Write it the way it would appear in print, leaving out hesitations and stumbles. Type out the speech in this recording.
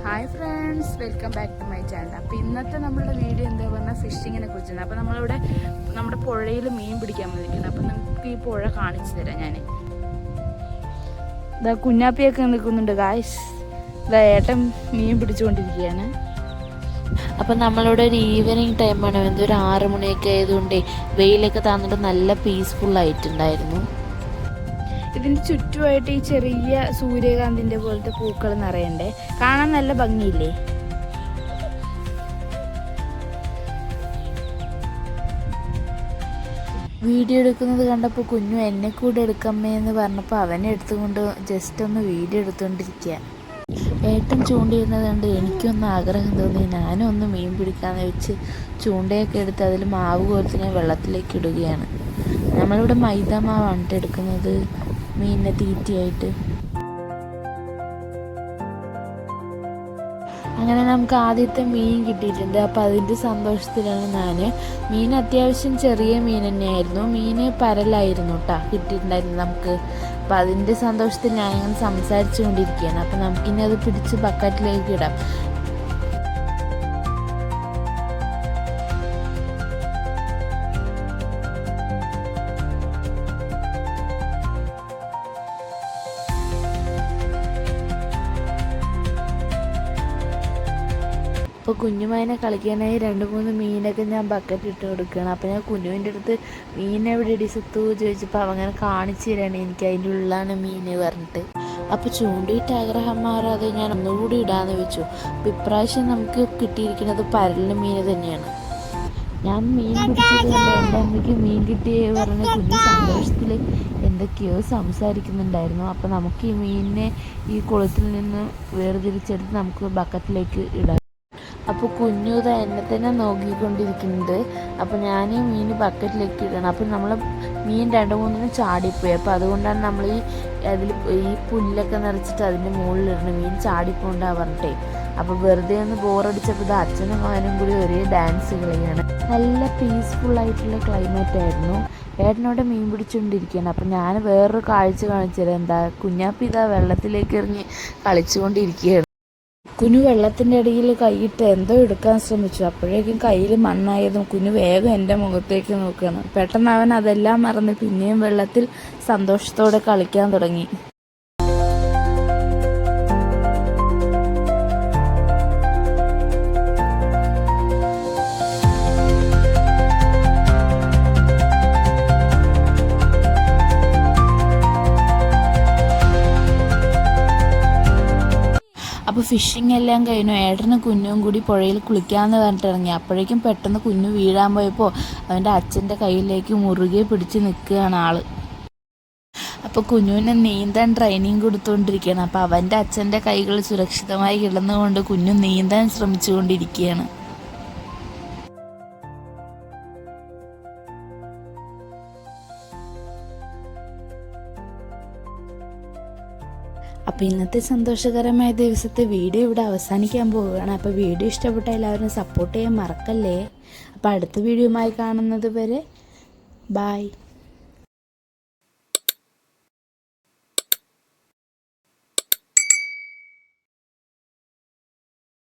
Hi friends, welcome back to my channel. അപ്പോൾ ഇന്നത്തെ നമ്മളുടെ വീഡിയോ എന്താ പറഞ്ഞാൽ ഫിഷിങ്ങിനെ കുറിച്ചാണ്. അപ്പോൾ നമ്മളിവിടെ നമ്മുടെ പുഴയിൽ മീൻ പിടിക്കാൻ വന്നിരിക്കുന്നത്. അപ്പോൾ നമുക്ക് ഈ പുഴ കാണിച്ചു തരാം. ഞാൻ ഇതാ കുഞ്ഞാപ്പിയൊക്കെ നിൽക്കുന്നുണ്ട് ഗായ്സ്. ഇതാ ഏട്ടൻ മീൻ പിടിച്ചുകൊണ്ടിരിക്കുകയാണ്. അപ്പം നമ്മളിവിടെ ഒരു ഈവനിങ് ടൈമാണ്, എന്തൊരു 6 മണിയൊക്കെ ആയതുകൊണ്ട് വെയിലൊക്കെ താന്നിട്ട് നല്ല പീസ്ഫുള്ളായിട്ടുണ്ടായിരുന്നു. ഇതിന് ചുറ്റുമായിട്ട് ഈ ചെറിയ സൂര്യകാന്തിൻ്റെ പോലത്തെ പൂക്കൾ നിറയണ്ടേ, കാണാൻ നല്ല ഭംഗിയില്ലേ. വീഡിയോ എടുക്കുന്നത് കണ്ടപ്പോൾ കുഞ്ഞു എന്നെ കൂടെ എടുക്കമ്മേ എന്ന് പറഞ്ഞപ്പോൾ അവനെ എടുത്തുകൊണ്ട് ജസ്റ്റ് ഒന്ന് വീഡിയോ എടുത്തുകൊണ്ടിരിക്കുക. ഏട്ടൻ ചൂണ്ടിയിരുന്നത് കണ്ട് എനിക്കൊന്ന് ആഗ്രഹം തോന്നി. ഞാനും ഒന്ന് മീൻ പിടിക്കാമെന്ന് വെച്ച് ചൂണ്ടയൊക്കെ എടുത്ത് അതിൽ മാവ് കോലത്തിനെ വെള്ളത്തിലേക്ക് ഇടുകയാണ്. നമ്മളിവിടെ മൈദ മാവാണ് എടുക്കുന്നത് മീനിനെ തീറ്റയായിട്ട്. അങ്ങനെ നമുക്ക് ആദ്യത്തെ മീൻ കിട്ടിയിട്ടുണ്ട്. അപ്പോൾ അതിൻ്റെ സന്തോഷത്തിലാണ് ഞാൻ. മീൻ അത്യാവശ്യം ചെറിയ മീൻ തന്നെയായിരുന്നു. മീൻ പരലായിരുന്നു കേട്ടോ കിട്ടിയിട്ടുണ്ടായിരുന്നു നമുക്ക്. അപ്പോൾ അതിൻ്റെ സന്തോഷത്തിൽ ഞാനിങ്ങനെ സംസാരിച്ചു കൊണ്ടിരിക്കുകയാണ്. അപ്പോൾ നമുക്കിനി അത് പിടിച്ച് ബക്കറ്റിലേക്ക് ഇടാം. അപ്പോൾ കുഞ്ഞുമാതിനെ കളിക്കാനായി 2-3 മീനൊക്കെ ഞാൻ ബക്കറ്റ് ഇട്ട് കൊടുക്കുകയാണ്. അപ്പോൾ ഞാൻ കുഞ്ഞുവിൻ്റെ അടുത്ത് മീൻ എവിടെ ഇടി സുത്തു ചോദിച്ചപ്പോൾ അവങ്ങനെ കാണിച്ചു തരാണ് എനിക്ക് അതിൻ്റെ ഉള്ളിലാണ് മീൻ പറഞ്ഞിട്ട്. അപ്പോൾ ചൂണ്ടിയിട്ട് ആഗ്രഹം മാറാതെ ഞാൻ ഒന്നുകൂടി ഇടാമെന്ന് വെച്ചു. അപ്പോൾ ഇപ്രാവശ്യം നമുക്ക് കിട്ടിയിരിക്കുന്നത് പരലിൻ്റെ മീൻ തന്നെയാണ്. ഞാൻ മീൻ പിടിച്ചത് കൊണ്ട് എൻ്റെ അമ്മയ്ക്ക് മീൻ കിട്ടിയേ പറഞ്ഞ് കുഞ്ഞു സന്തോഷത്തിൽ എന്തൊക്കെയോ സംസാരിക്കുന്നുണ്ടായിരുന്നു. അപ്പോൾ നമുക്ക് ഈ മീനിനെ ഈ കുളത്തിൽ നിന്ന് വേർതിരിച്ചെടുത്ത് നമുക്ക് ബക്കറ്റിലേക്ക് ഇടാം. അപ്പോൾ കുഞ്ഞുത എന്നെ തന്നെ നോക്കിക്കൊണ്ടിരിക്കുന്നുണ്ട്. അപ്പോൾ ഞാൻ ഈ മീൻ ബക്കറ്റിലേക്ക് ഇടണം. അപ്പോൾ നമ്മൾ മീൻ 2-3 ചാടിപ്പോയി. അപ്പോൾ അതുകൊണ്ടാണ് നമ്മൾ ഈ പുല്ലൊക്കെ നിറച്ചിട്ട് അതിൻ്റെ മുകളിലിടണം, മീൻ ചാടിപ്പോണ്ടാ പറഞ്ഞിട്ടേ. അപ്പോൾ വെറുതെ ഒന്ന് ബോറടിച്ചപ്പോൾ ഇത് അച്ഛനും മകനും കൂടി ഒരേ ഡാൻസ് കളിയാണ്. നല്ല പീസ്ഫുള്ളായിട്ടുള്ള ക്ലൈമറ്റ് ആയിരുന്നു. ഏട്ടനോടെ മീൻ പിടിച്ചുകൊണ്ടിരിക്കുകയാണ്. അപ്പം ഞാൻ വേറൊരു കാഴ്ച കാണിച്ചത് എന്താ, കുഞ്ഞാപ്പി ഇതാ വെള്ളത്തിലേക്ക് എറിഞ്ഞ് കളിച്ചുകൊണ്ടിരിക്കുകയാണ്. കുഞ്ഞു വെള്ളത്തിൻ്റെ ഇടയിൽ കൈയിട്ട് എന്തോ എടുക്കാൻ ശ്രമിച്ചു. അപ്പോഴേക്കും കയ്യിൽ മണ്ണായതും കുഞ്ഞു വേഗം എൻ്റെ മുഖത്തേക്ക് നോക്കുകയാണ്. പെട്ടെന്ന് അവൻ അതെല്ലാം മറന്ന് പിന്നെയും വെള്ളത്തിൽ സന്തോഷത്തോടെ കളിക്കാൻ തുടങ്ങി. അപ്പോൾ ഫിഷിംഗ് എല്ലാം കഴിഞ്ഞു. ഏട്ടനും കുഞ്ഞും കൂടി പുഴയിൽ കുളിക്കാമെന്ന് പറഞ്ഞിട്ട് ഇറങ്ങി. അപ്പോഴേക്കും പെട്ടെന്ന് കുഞ്ഞു വീഴാൻ പോയപ്പോൾ അവൻ്റെ അച്ഛൻ്റെ കയ്യിലേക്ക് മുറുകെ പിടിച്ച് നിൽക്കുകയാണ് ആൾ. അപ്പോൾ കുഞ്ഞുവിനെ നീന്താൻ ട്രെയിനിങ് കൊടുത്തുകൊണ്ടിരിക്കുകയാണ്. അപ്പോൾ അവൻ്റെ അച്ഛൻ്റെ കൈകൾ സുരക്ഷിതമായി കിടന്നുകൊണ്ട് കുഞ്ഞു നീന്താൻ ശ്രമിച്ചുകൊണ്ടിരിക്കുകയാണ്. അപ്പോൾ ഇന്നത്തെ സന്തോഷകരമായ ദിവസത്തെ വീഡിയോ ഇവിടെ അവസാനിക്കാൻ പോവുകയാണ്. അപ്പോൾ വീഡിയോ ഇഷ്ടപ്പെട്ട എല്ലാവരും സപ്പോർട്ട് ചെയ്യാൻ മറക്കല്ലേ. അപ്പോൾ അടുത്ത വീഡിയോയുമായി കാണുന്നത് വരെ ബായ്.